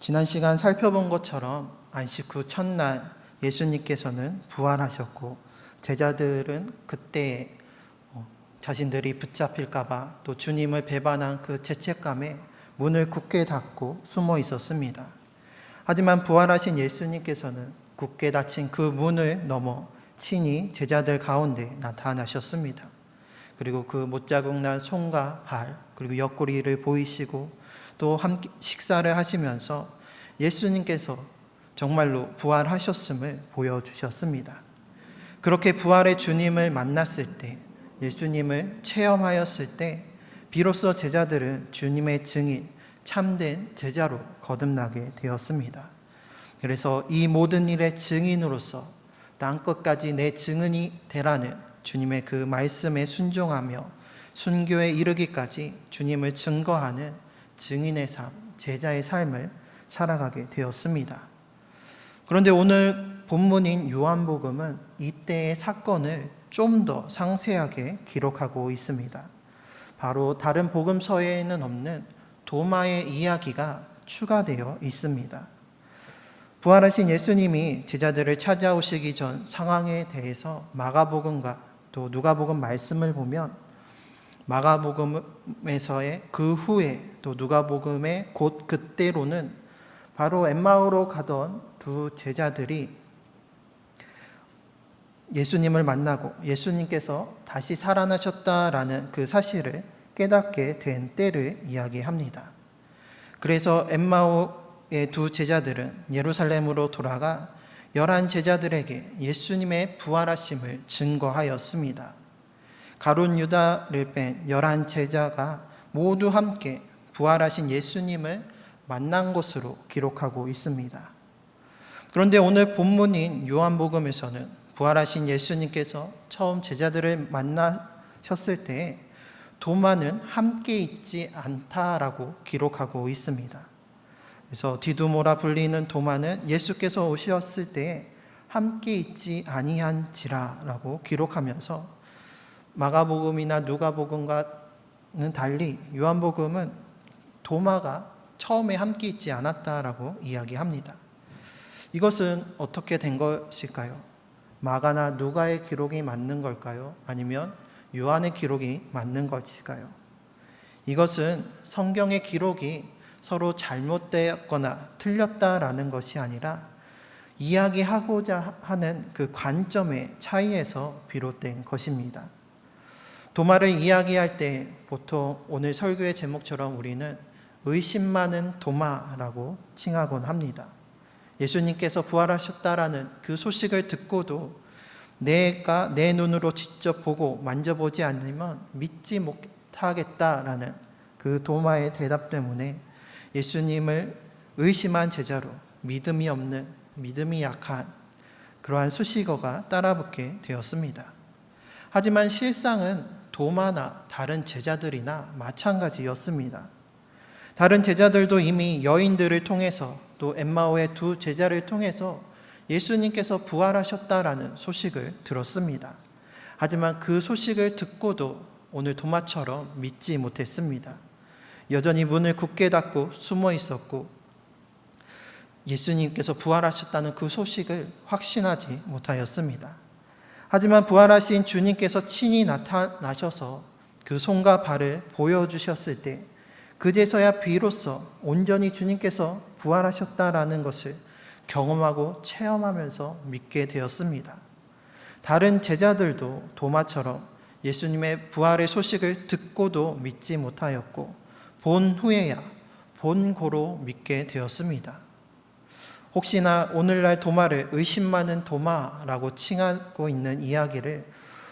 지난 시간 살펴본 것처럼 안식 후 첫날 예수님께서는 부활하셨고 제자들은 그때 자신들이 붙잡힐까봐 또 주님을 배반한 그 죄책감에 문을 굳게 닫고 숨어 있었습니다. 하지만 부활하신 예수님께서는 굳게 닫힌 그 문을 넘어 친히 제자들 가운데 나타나셨습니다. 그리고 그 못자국 난 손과 발 그리고 옆구리를 보이시고 또 함께 식사를 하시면서 예수님께서 정말로 부활하셨음을 보여주셨습니다. 그렇게 부활의 주님을 만났을 때, 예수님을 체험하였을 때 비로소 제자들은 주님의 증인, 참된 제자로 거듭나게 되었습니다. 그래서 이 모든 일의 증인으로서 땅끝까지 내 증인이 되라는 주님의 그 말씀에 순종하며 순교에 이르기까지 주님을 증거하는 증인의 삶, 제자의 삶을 살아가게 되었습니다. 그런데 오늘 본문인 요한복음은 이때의 사건을 좀 더 상세하게 기록하고 있습니다. 바로 다른 복음서에는 없는 도마의 이야기가 추가되어 있습니다. 부활하신 예수님이 제자들을 찾아오시기 전 상황에 대해서 마가복음과 또 누가복음 말씀을 보면 마가복음에서의 그 후에 또 누가복음의 곧 그때로는 바로 엠마오로 가던 두 제자들이 예수님을 만나고 예수님께서 다시 살아나셨다라는 그 사실을 깨닫게 된 때를 이야기합니다. 그래서 엠마오의 두 제자들은 예루살렘으로 돌아가 11 제자들에게 예수님의 부활하심을 증거하였습니다. 가룟 유다를 뺀 11 제자가 모두 함께 부활하신 예수님을 만난 것으로 기록하고 있습니다. 그런데 오늘 본문인 요한복음에서는 부활하신 예수님께서 처음 제자들을 만나셨을 때 도마는 함께 있지 않다라고 기록하고 있습니다. 그래서 디두모라 불리는 도마는 예수께서 오셨을 때 함께 있지 아니한지라라고 기록하면서 마가복음이나 누가복음과는 달리 요한복음은 도마가 처음에 함께 있지 않았다라고 이야기합니다. 이것은 어떻게 된 것일까요? 마가나 누가의 기록이 맞는 걸까요? 아니면 요한의 기록이 맞는 것일까요? 이것은 성경의 기록이 서로 잘못되었거나 틀렸다라는 것이 아니라 이야기하고자 하는 그 관점의 차이에서 비롯된 것입니다. 도마를 이야기할 때 보통 오늘 설교의 제목처럼 우리는 의심 많은 도마라고 칭하곤 합니다. 예수님께서 부활하셨다라는 그 소식을 듣고도 내가 내 눈으로 직접 보고 만져보지 않으면 믿지 못하겠다라는 그 도마의 대답 때문에 예수님을 의심한 제자로 믿음이 없는, 믿음이 약한 그러한 수식어가 따라붙게 되었습니다. 하지만 실상은 도마나 다른 제자들이나 마찬가지였습니다. 다른 제자들도 이미 여인들을 통해서 또 엠마오의 두 제자를 통해서 예수님께서 부활하셨다라는 소식을 들었습니다. 하지만 그 소식을 듣고도 오늘 도마처럼 믿지 못했습니다. 여전히 문을 굳게 닫고 숨어 있었고 예수님께서 부활하셨다는 그 소식을 확신하지 못하였습니다. 하지만 부활하신 주님께서 친히 나타나셔서 그 손과 발을 보여주셨을 때 그제서야 비로소 온전히 주님께서 부활하셨다라는 것을 경험하고 체험하면서 믿게 되었습니다. 다른 제자들도 도마처럼 예수님의 부활의 소식을 듣고도 믿지 못하였고 본 후에야 본고로 믿게 되었습니다. 혹시나 오늘날 도마를 의심 많은 도마라고 칭하고 있는 이야기를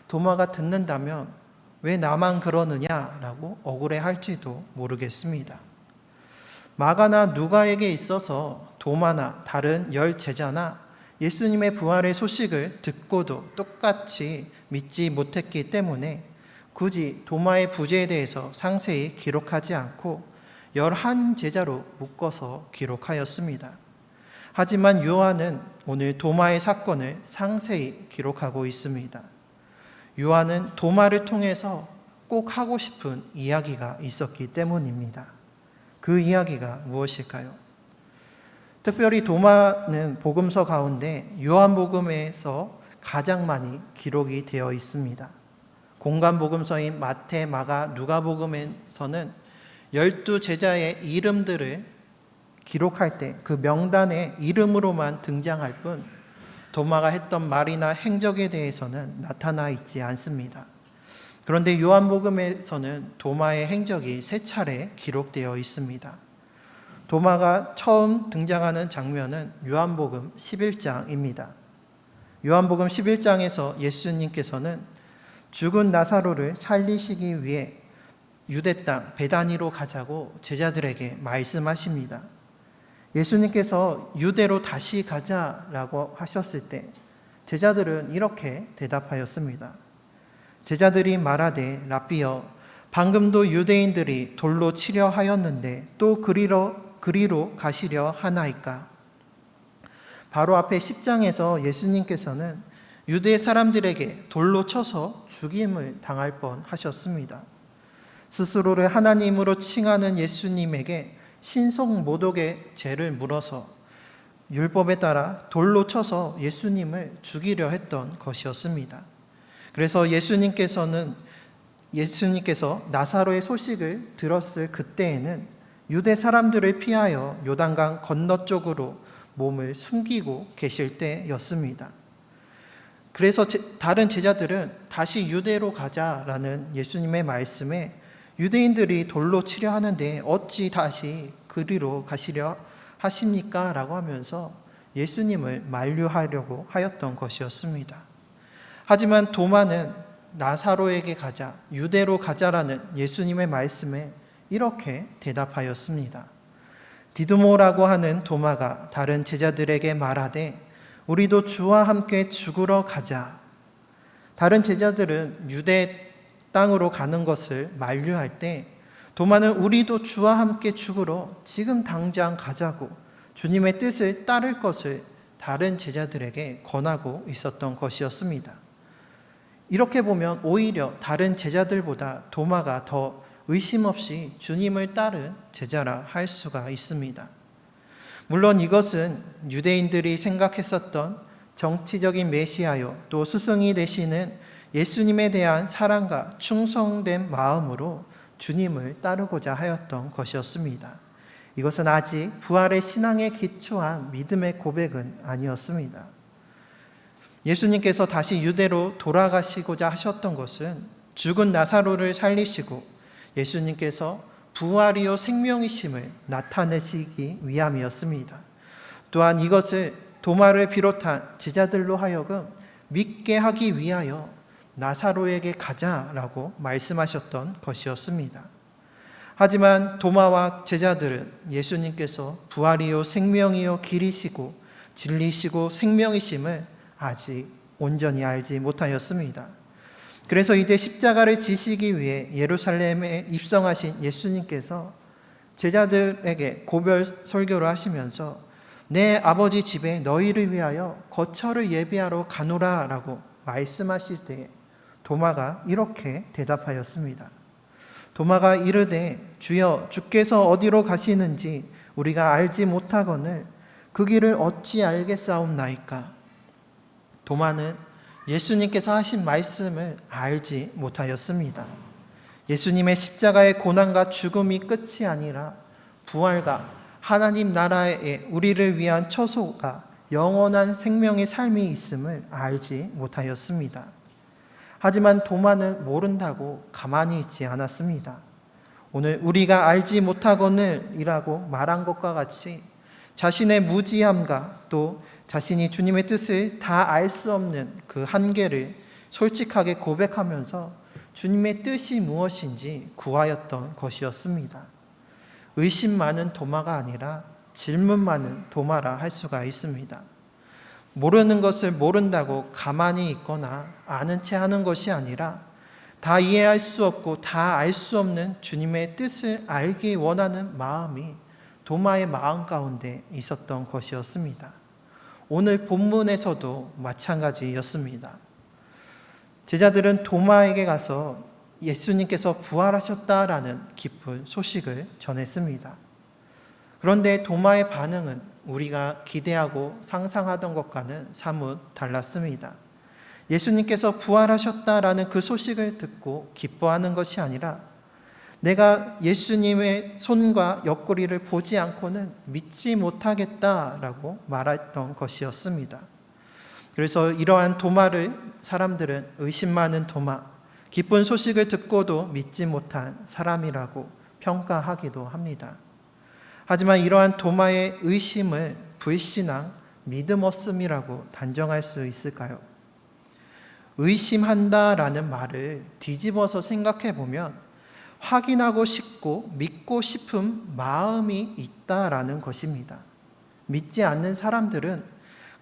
도마가 듣는다면 왜 나만 그러느냐라고 억울해할지도 모르겠습니다. 마가나 누가에게 있어서 도마나 다른 10 제자나 예수님의 부활의 소식을 듣고도 똑같이 믿지 못했기 때문에 굳이 도마의 부재에 대해서 상세히 기록하지 않고 11 제자로 묶어서 기록하였습니다. 하지만 요한은 오늘 도마의 사건을 상세히 기록하고 있습니다. 요한은 도마를 통해서 꼭 하고 싶은 이야기가 있었기 때문입니다. 그 이야기가 무엇일까요? 특별히 도마는 복음서 가운데 요한복음에서 가장 많이 기록이 되어 있습니다. 공간 복음서인 마태, 마가, 누가복음에서는 12제자의 이름들을 기록할 때 그 명단에 이름으로만 등장할 뿐 도마가 했던 말이나 행적에 대해서는 나타나 있지 않습니다. 그런데 요한복음에서는 도마의 행적이 3차례 기록되어 있습니다. 도마가 처음 등장하는 장면은 요한복음 11장입니다. 요한복음 11장에서 예수님께서는 죽은 나사로를 살리시기 위해 유대 땅 베다니로 가자고 제자들에게 말씀하십니다. 예수님께서 유대로 다시 가자라고 하셨을 때 제자들은 이렇게 대답하였습니다. 제자들이 말하되 라삐여 방금도 유대인들이 돌로 치려 하였는데 또 그리로 가시려 하나이까. 바로 앞에 10장에서 예수님께서는 유대 사람들에게 돌로 쳐서 죽임을 당할 뻔하셨습니다. 스스로를 하나님으로 칭하는 예수님에게 신성 모독의 죄를 물어서 율법에 따라 돌로 쳐서 예수님을 죽이려 했던 것이었습니다. 그래서 예수님께서 나사로의 소식을 들었을 그때에는 유대 사람들을 피하여 요단강 건너쪽으로 몸을 숨기고 계실 때였습니다. 그래서 다른 제자들은 다시 유대로 가자라는 예수님의 말씀에 유대인들이 돌로 치려 하는데 어찌 다시 그리로 가시려 하십니까? 라고 하면서 예수님을 만류하려고 하였던 것이었습니다. 하지만 도마는 나사로에게 가자, 유대로 가자라는 예수님의 말씀에 이렇게 대답하였습니다. 디두모라고 하는 도마가 다른 제자들에게 말하되 우리도 주와 함께 죽으러 가자. 다른 제자들은 유대 땅으로 가는 것을 만류할 때 도마는 우리도 주와 함께 죽으러 지금 당장 가자고 주님의 뜻을 따를 것을 다른 제자들에게 권하고 있었던 것이었습니다. 이렇게 보면 오히려 다른 제자들보다 도마가 더 의심 없이 주님을 따른 제자라 할 수가 있습니다. 물론 이것은 유대인들이 생각했었던 정치적인 메시아요 또 스승이 되시는 예수님에 대한 사랑과 충성된 마음으로 주님을 따르고자 하였던 것이었습니다. 이것은 아직 부활의 신앙에 기초한 믿음의 고백은 아니었습니다. 예수님께서 다시 유대로 돌아가시고자 하셨던 것은 죽은 나사로를 살리시고 예수님께서 부활이요 생명이심을 나타내시기 위함이었습니다. 또한 이것을 도마를 비롯한 제자들로 하여금 믿게 하기 위하여 나사로에게 가자라고 말씀하셨던 것이었습니다. 하지만 도마와 제자들은 예수님께서 부활이요 생명이요 길이시고 진리시고 생명이심을 아직 온전히 알지 못하였습니다. 그래서 이제 십자가를 지시기 위해 예루살렘에 입성하신 예수님께서 제자들에게 고별 설교를 하시면서 내 아버지 집에 너희를 위하여 거처를 예비하러 가노라 라고 말씀하실 때에 도마가 이렇게 대답하였습니다. 도마가 이르되 주여 주께서 어디로 가시는지 우리가 알지 못하거늘 그 길을 어찌 알겠사옵나이까. 도마는 예수님께서 하신 말씀을 알지 못하였습니다. 예수님의 십자가의 고난과 죽음이 끝이 아니라 부활과 하나님 나라에 우리를 위한 처소가 영원한 생명의 삶이 있음을 알지 못하였습니다. 하지만 도마는 모른다고 가만히 있지 않았습니다. 오늘 우리가 알지 못하거늘 이라고 말한 것과 같이 자신의 무지함과 또 자신이 주님의 뜻을 다 알 수 없는 그 한계를 솔직하게 고백하면서 주님의 뜻이 무엇인지 구하였던 것이었습니다. 의심 많은 도마가 아니라 질문 많은 도마라 할 수가 있습니다. 모르는 것을 모른다고 가만히 있거나 아는 채 하는 것이 아니라 다 이해할 수 없고 다 알 수 없는 주님의 뜻을 알기 원하는 마음이 도마의 마음 가운데 있었던 것이었습니다. 오늘 본문에서도 마찬가지였습니다. 제자들은 도마에게 가서 예수님께서 부활하셨다라는 기쁜 소식을 전했습니다. 그런데 도마의 반응은 우리가 기대하고 상상하던 것과는 사뭇 달랐습니다. 예수님께서 부활하셨다라는 그 소식을 듣고 기뻐하는 것이 아니라 내가 예수님의 손과 옆구리를 보지 않고는 믿지 못하겠다라고 말했던 것이었습니다. 그래서 이러한 도마를 사람들은 의심 많은 도마, 기쁜 소식을 듣고도 믿지 못한 사람이라고 평가하기도 합니다. 하지만 이러한 도마의 의심을 불신앙, 믿음 없음이라고 단정할 수 있을까요? 의심한다라는 말을 뒤집어서 생각해 보면 확인하고 싶고 믿고 싶은 마음이 있다라는 것입니다. 믿지 않는 사람들은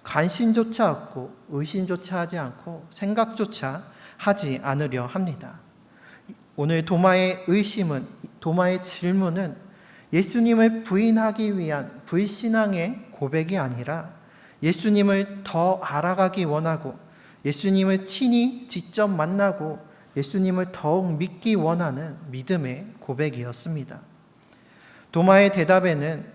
관심조차 없고 의심조차 하지 않고 생각조차 하지 않으려 합니다. 오늘 도마의 의심은, 도마의 질문은 예수님을 부인하기 위한 불신앙의 고백이 아니라 예수님을 더 알아가기 원하고 예수님을 친히 직접 만나고 예수님을 더욱 믿기 원하는 믿음의 고백이었습니다. 도마의 대답에는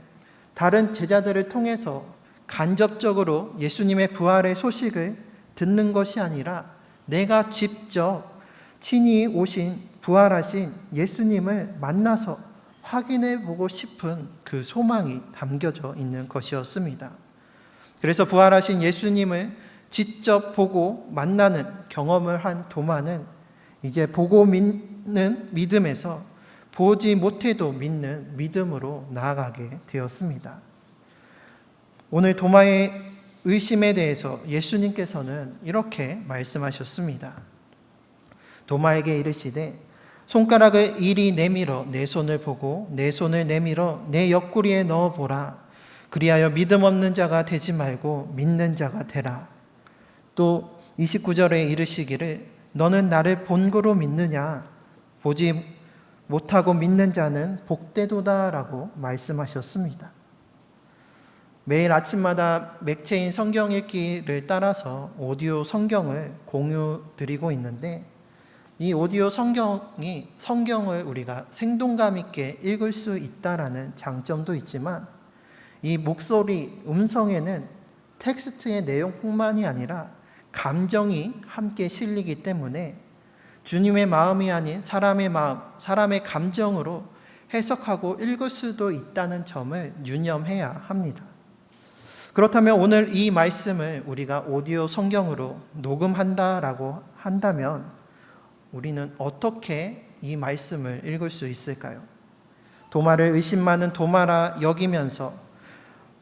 다른 제자들을 통해서 간접적으로 예수님의 부활의 소식을 듣는 것이 아니라 내가 직접 친히 오신 부활하신 예수님을 만나서 확인해 보고 싶은 그 소망이 담겨져 있는 것이었습니다. 그래서 부활하신 예수님을 직접 보고 만나는 경험을 한 도마는 이제 보고 믿는 믿음에서 보지 못해도 믿는 믿음으로 나아가게 되었습니다. 오늘 도마의 의심에 대해서 예수님께서는 이렇게 말씀하셨습니다. 도마에게 이르시되 손가락을 이리 내밀어 내 손을 보고 내 손을 내밀어 내 옆구리에 넣어보라. 그리하여 믿음 없는 자가 되지 말고 믿는 자가 되라. 또 29절에 이르시기를 너는 나를 본고로 믿느냐? 보지 못하고 믿는 자는 복되도다 라고 말씀하셨습니다. 매일 아침마다 맥체인 성경 읽기를 따라서 오디오 성경을 공유 드리고 있는데 이 오디오 성경을 우리가 생동감 있게 읽을 수 있다라는 장점도 있지만 이 목소리, 음성에는 텍스트의 내용뿐만이 아니라 감정이 함께 실리기 때문에 주님의 마음이 아닌 사람의 마음, 사람의 감정으로 해석하고 읽을 수도 있다는 점을 유념해야 합니다. 그렇다면 오늘 이 말씀을 우리가 오디오 성경으로 녹음한다라고 한다면 우리는 어떻게 이 말씀을 읽을 수 있을까요? 도마를 의심 많은 도마라 여기면서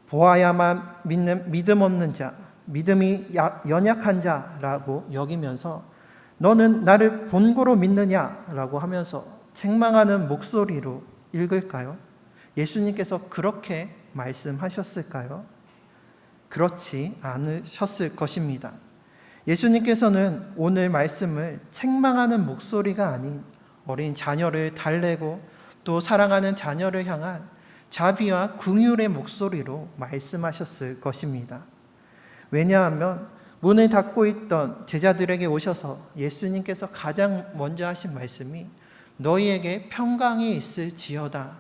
보아야만 믿는 믿음 없는 자, 믿음이 연약한 자라고 여기면서 너는 나를 본고로 믿느냐라고 하면서 책망하는 목소리로 읽을까요? 예수님께서 그렇게 말씀하셨을까요? 그렇지 않으셨을 것입니다. 예수님께서는 오늘 말씀을 책망하는 목소리가 아닌 어린 자녀를 달래고 또 사랑하는 자녀를 향한 자비와 긍휼의 목소리로 말씀하셨을 것입니다. 왜냐하면 문을 닫고 있던 제자들에게 오셔서 예수님께서 가장 먼저 하신 말씀이 너희에게 평강이 있을지어다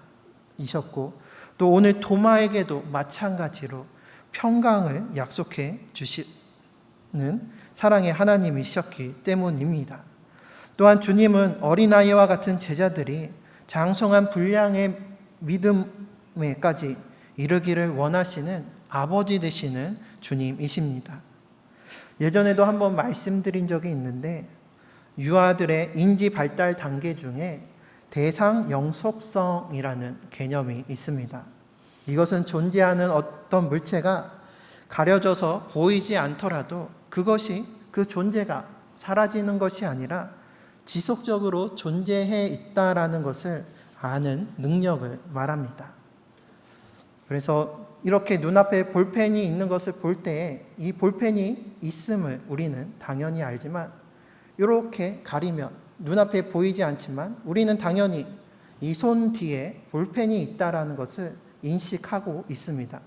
이셨고 또 오늘 도마에게도 마찬가지로 평강을 약속해 주시는 사랑의 하나님이셨기 때문입니다. 또한 주님은 어린아이와 같은 제자들이 장성한 분량의 믿음에까지 이르기를 원하시는 아버지 되시는 주님이십니다. 예전에도 한번 말씀드린 적이 있는데 유아들의 인지 발달 단계 중에 대상 영속성이라는 개념이 있습니다. 이것은 존재하는 어떤 물체가 가려져서 보이지 않더라도 그것이 그 존재가 사라지는 것이 아니라 지속적으로 존재해 있다라는 것을 아는 능력을 말합니다. 그래서 이렇게 눈앞에 볼펜이 있는 것을 볼 때에 이 볼펜이 있음을 우리는 당연히 알지만 이렇게 가리면 눈앞에 보이지 않지만 우리는 당연히 이 손 뒤에 볼펜이 있다라는 것을 인식하고 있습니다.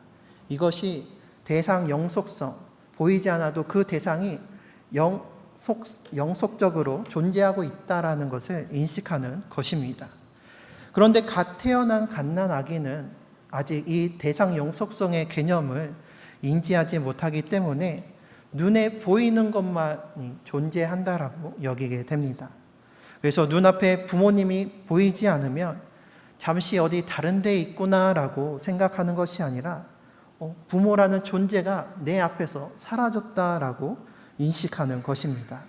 이것이 대상 영속성, 보이지 않아도 그 대상이 영속적으로 존재하고 있다라는 것을 인식하는 것입니다. 그런데 갓 태어난 갓난 아기는 아직 이 대상 영속성의 개념을 인지하지 못하기 때문에 눈에 보이는 것만이 존재한다라고 여기게 됩니다. 그래서 눈앞에 부모님이 보이지 않으면 잠시 어디 다른 데 있구나라고 생각하는 것이 아니라 부모라는 존재가 내 앞에서 사라졌다라고 인식하는 것입니다.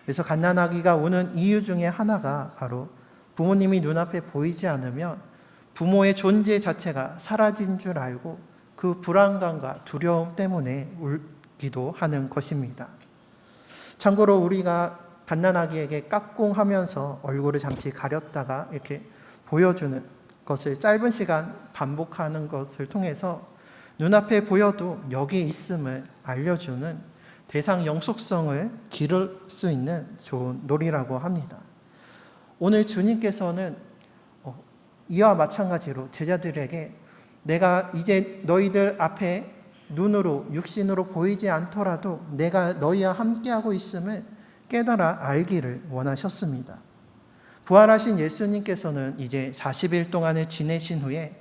그래서 갓난아기가 우는 이유 중에 하나가 바로 부모님이 눈앞에 보이지 않으면 부모의 존재 자체가 사라진 줄 알고 그 불안감과 두려움 때문에 울기도 하는 것입니다. 참고로 우리가 갓난아기에게 까꿍하면서 얼굴을 잠시 가렸다가 이렇게 보여주는 것을 짧은 시간 반복하는 것을 통해서 눈앞에 보여도 여기 있음을 알려주는 대상 영속성을 기를 수 있는 좋은 놀이라고 합니다. 오늘 주님께서는 이와 마찬가지로 제자들에게 내가 이제 너희들 앞에 눈으로 육신으로 보이지 않더라도 내가 너희와 함께하고 있음을 깨달아 알기를 원하셨습니다. 부활하신 예수님께서는 이제 40일 동안을 지내신 후에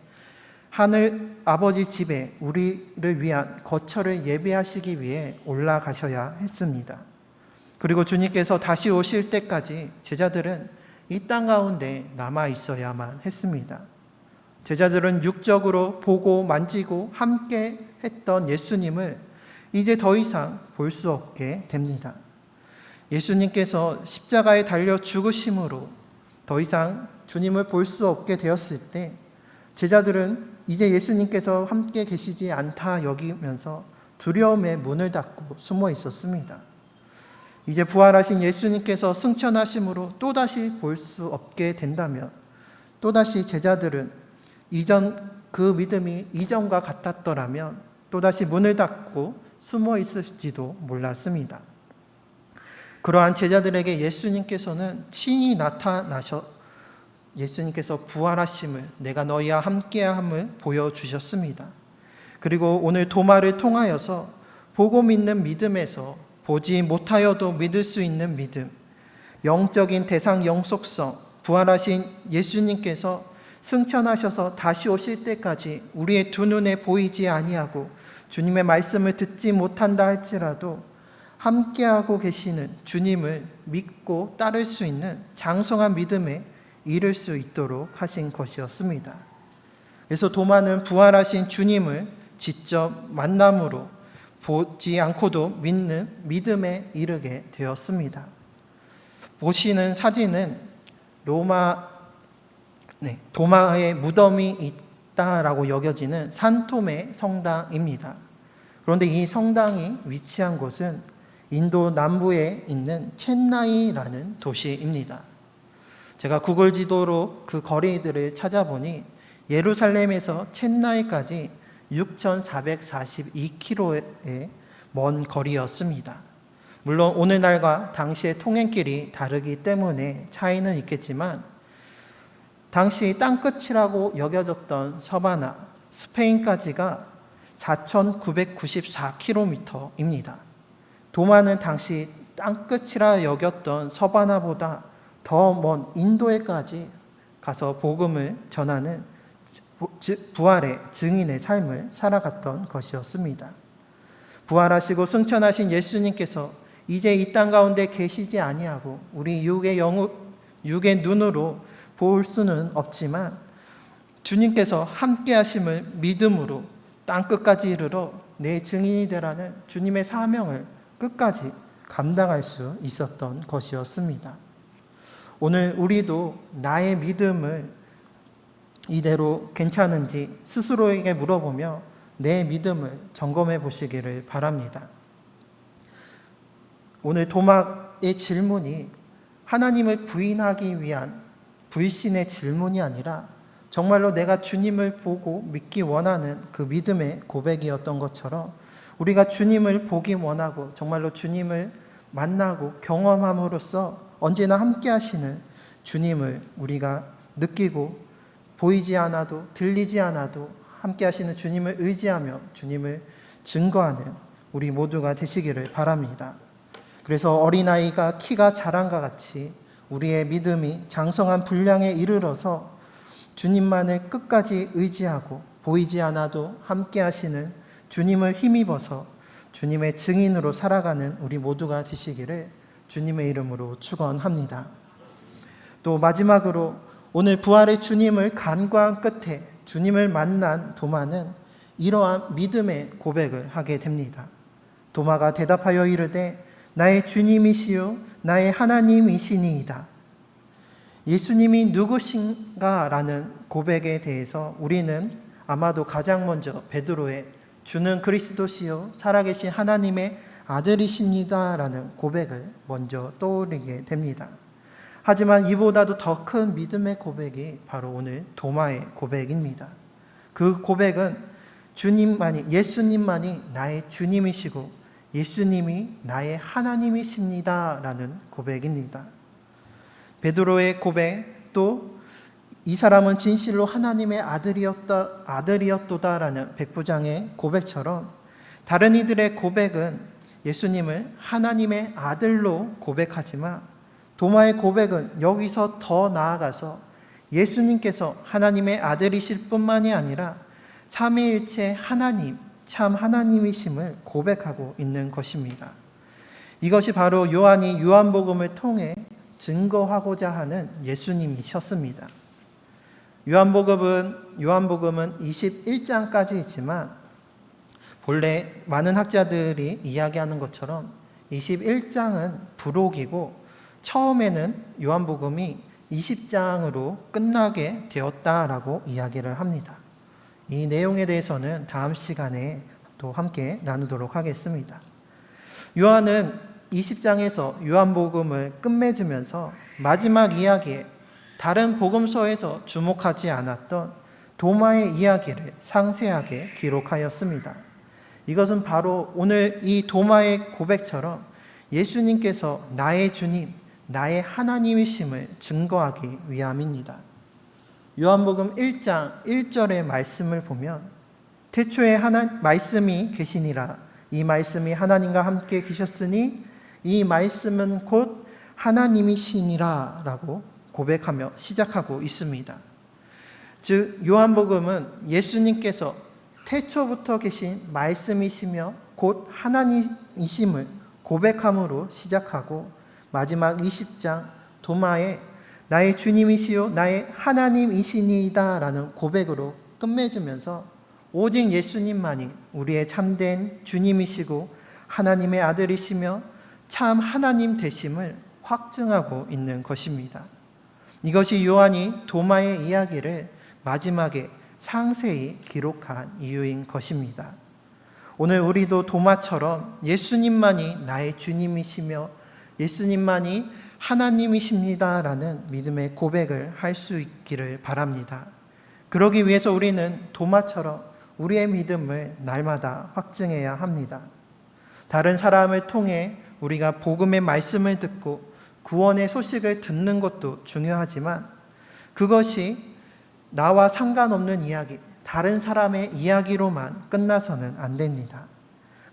하늘 아버지 집에 우리를 위한 거처를 예비하시기 위해 올라가셔야 했습니다. 그리고 주님께서 다시 오실 때까지 제자들은 이 땅 가운데 남아 있어야만 했습니다. 제자들은 육적으로 보고 만지고 함께 했던 예수님을 이제 더 이상 볼 수 없게 됩니다. 예수님께서 십자가에 달려 죽으심으로 더 이상 주님을 볼 수 없게 되었을 때 제자들은 이제 예수님께서 함께 계시지 않다 여기면서 두려움에 문을 닫고 숨어 있었습니다. 이제 부활하신 예수님께서 승천하심으로 또다시 볼 수 없게 된다면 또다시 제자들은 이전 그 믿음이 이전과 같았더라면 또다시 문을 닫고 숨어 있을지도 몰랐습니다. 그러한 제자들에게 예수님께서는 친히 나타나셔 예수님께서 부활하심을 내가 너희와 함께함을 보여주셨습니다. 그리고 오늘 도마를 통하여서 보고 믿는 믿음에서 보지 못하여도 믿을 수 있는 믿음, 영적인 대상 영속성, 부활하신 예수님께서 승천하셔서 다시 오실 때까지 우리의 두 눈에 보이지 아니하고 주님의 말씀을 듣지 못한다 할지라도 함께하고 계시는 주님을 믿고 따를 수 있는 장성한 믿음에 이를 수 있도록 하신 것이었습니다. 그래서 도마는 부활하신 주님을 직접 만남으로 보지 않고도 믿는 믿음에 이르게 되었습니다. 보시는 사진은 도마에 무덤이 있다라고 여겨지는 산토메 성당입니다. 그런데 이 성당이 위치한 곳은 인도 남부에 있는 첸나이라는 도시입니다. 제가 구글 지도로 그 거리들을 찾아보니 예루살렘에서 첸나이까지 6,442km의 먼 거리였습니다. 물론 오늘날과 당시의 통행길이 다르기 때문에 차이는 있겠지만 당시 땅끝이라고 여겨졌던 서바나, 스페인까지가 4,994km입니다. 도마는 당시 땅끝이라 여겼던 서바나보다 더 먼 인도에까지 가서 복음을 전하는 부활의 증인의 삶을 살아갔던 것이었습니다. 부활하시고 승천하신 예수님께서 이제 이 땅 가운데 계시지 아니하고 우리 육의 눈으로 볼 수는 없지만 주님께서 함께 하심을 믿음으로 땅끝까지 이르러 내 증인이 되라는 주님의 사명을 끝까지 감당할 수 있었던 것이었습니다. 오늘 우리도 나의 믿음을 이대로 괜찮은지 스스로에게 물어보며 내 믿음을 점검해 보시기를 바랍니다. 오늘 도마의 질문이 하나님을 부인하기 위한 불신의 질문이 아니라 정말로 내가 주님을 보고 믿기 원하는 그 믿음의 고백이었던 것처럼 우리가 주님을 보기 원하고 정말로 주님을 만나고 경험함으로써 언제나 함께 하시는 주님을 우리가 느끼고 보이지 않아도 들리지 않아도 함께 하시는 주님을 의지하며 주님을 증거하는 우리 모두가 되시기를 바랍니다. 그래서 어린아이가 키가 자란과 같이 우리의 믿음이 장성한 분량에 이르러서 주님만을 끝까지 의지하고 보이지 않아도 함께 하시는 주님을 힘입어서 주님의 증인으로 살아가는 우리 모두가 되시기를 주님의 이름으로 축원합니다. 또 마지막으로 오늘 부활의 주님을 간과한 끝에 주님을 만난 도마는 이러한 믿음의 고백을 하게 됩니다. 도마가 대답하여 이르되 나의 주님이시요 나의 하나님이시니이다. 예수님이 누구신가 라는 고백에 대해서 우리는 아마도 가장 먼저 베드로의 주는 그리스도시요 살아계신 하나님의 아들이십니다 라는 고백을 먼저 떠올리게 됩니다. 하지만 이보다도 더 큰 믿음의 고백이 바로 오늘 도마의 고백입니다. 그 고백은 예수님만이 나의 주님이시고 예수님이 나의 하나님이십니다 라는 고백입니다. 베드로의 고백, 또 이 사람은 진실로 하나님의 아들이었도다라는 백부장의 고백처럼 다른 이들의 고백은 예수님을 하나님의 아들로 고백하지만 도마의 고백은 여기서 더 나아가서 예수님께서 하나님의 아들이실 뿐만이 아니라 삼위일체 하나님, 참 하나님이심을 고백하고 있는 것입니다. 이것이 바로 요한이 요한복음을 통해 증거하고자 하는 예수님이셨습니다. 요한복음은 21장까지 있지만 본래 많은 학자들이 이야기하는 것처럼 21장은 부록이고 처음에는 요한복음이 20장으로 끝나게 되었다라고 이야기를 합니다. 이 내용에 대해서는 다음 시간에 또 함께 나누도록 하겠습니다. 요한은 20장에서 요한복음을 끝맺으면서 마지막 이야기에 다른 복음서에서 주목하지 않았던 도마의 이야기를 상세하게 기록하였습니다. 이것은 바로 오늘 이 도마의 고백처럼 예수님께서 나의 주님, 나의 하나님이심을 증거하기 위함입니다. 요한복음 1장 1절의 말씀을 보면 태초에 말씀이 계시니라. 이 말씀이 하나님과 함께 계셨으니 이 말씀은 곧 하나님이시니라 라고 고백하며 시작하고 있습니다. 즉 요한복음은 예수님께서 태초부터 계신 말씀이시며 곧 하나님이심을 고백함으로 시작하고 마지막 20장 도마에 나의 주님이시요 나의 하나님이시니이다 라는 고백으로 끝맺으면서 오직 예수님만이 우리의 참된 주님이시고 하나님의 아들이시며 참 하나님 되심을 확증하고 있는 것입니다. 이것이 요한이 도마의 이야기를 마지막에 상세히 기록한 이유인 것입니다. 오늘 우리도 도마처럼 예수님만이 나의 주님이시며 예수님만이 하나님이십니다 라는 믿음의 고백을 할 수 있기를 바랍니다. 그러기 위해서 우리는 도마처럼 우리의 믿음을 날마다 확증해야 합니다. 다른 사람을 통해 우리가 복음의 말씀을 듣고 구원의 소식을 듣는 것도 중요하지만 그것이 나와 상관없는 이야기, 다른 사람의 이야기로만 끝나서는 안 됩니다.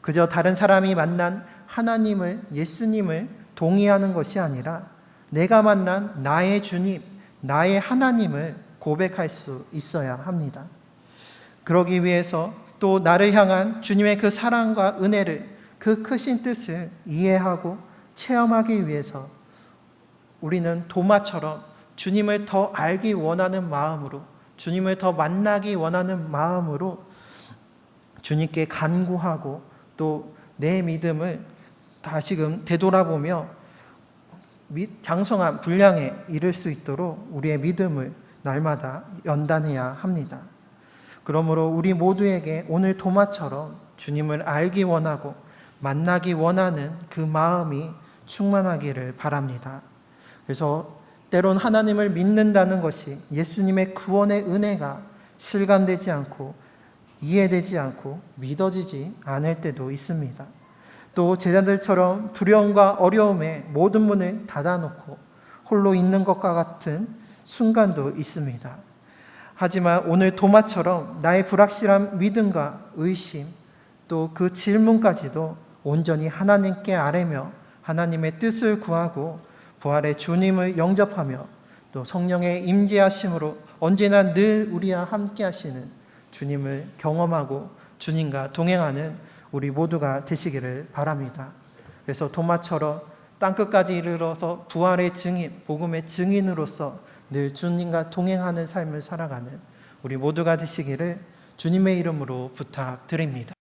그저 다른 사람이 만난 하나님을, 예수님을 동의하는 것이 아니라 내가 만난 나의 주님, 나의 하나님을 고백할 수 있어야 합니다. 그러기 위해서 또 나를 향한 주님의 그 사랑과 은혜를, 그 크신 뜻을 이해하고 체험하기 위해서 우리는 도마처럼 주님을 더 알기 원하는 마음으로, 주님을 더 만나기 원하는 마음으로 주님께 간구하고 또 내 믿음을 다시금 되돌아보며 장성한 분량에 이를 수 있도록 우리의 믿음을 날마다 연단해야 합니다. 그러므로 우리 모두에게 오늘 도마처럼 주님을 알기 원하고 만나기 원하는 그 마음이 충만하기를 바랍니다. 그래서 때론 하나님을 믿는다는 것이 예수님의 구원의 은혜가 실감되지 않고 이해되지 않고 믿어지지 않을 때도 있습니다. 또 제자들처럼 두려움과 어려움에 모든 문을 닫아놓고 홀로 있는 것과 같은 순간도 있습니다. 하지만 오늘 도마처럼 나의 불확실한 믿음과 의심 또 그 질문까지도 온전히 하나님께 아뢰며 하나님의 뜻을 구하고 부활의 주님을 영접하며 또 성령의 임재하심으로 언제나 늘 우리와 함께 하시는 주님을 경험하고 주님과 동행하는 우리 모두가 되시기를 바랍니다. 그래서 도마처럼 땅끝까지 이르러서 부활의 증인, 복음의 증인으로서 늘 주님과 동행하는 삶을 살아가는 우리 모두가 되시기를 주님의 이름으로 부탁드립니다.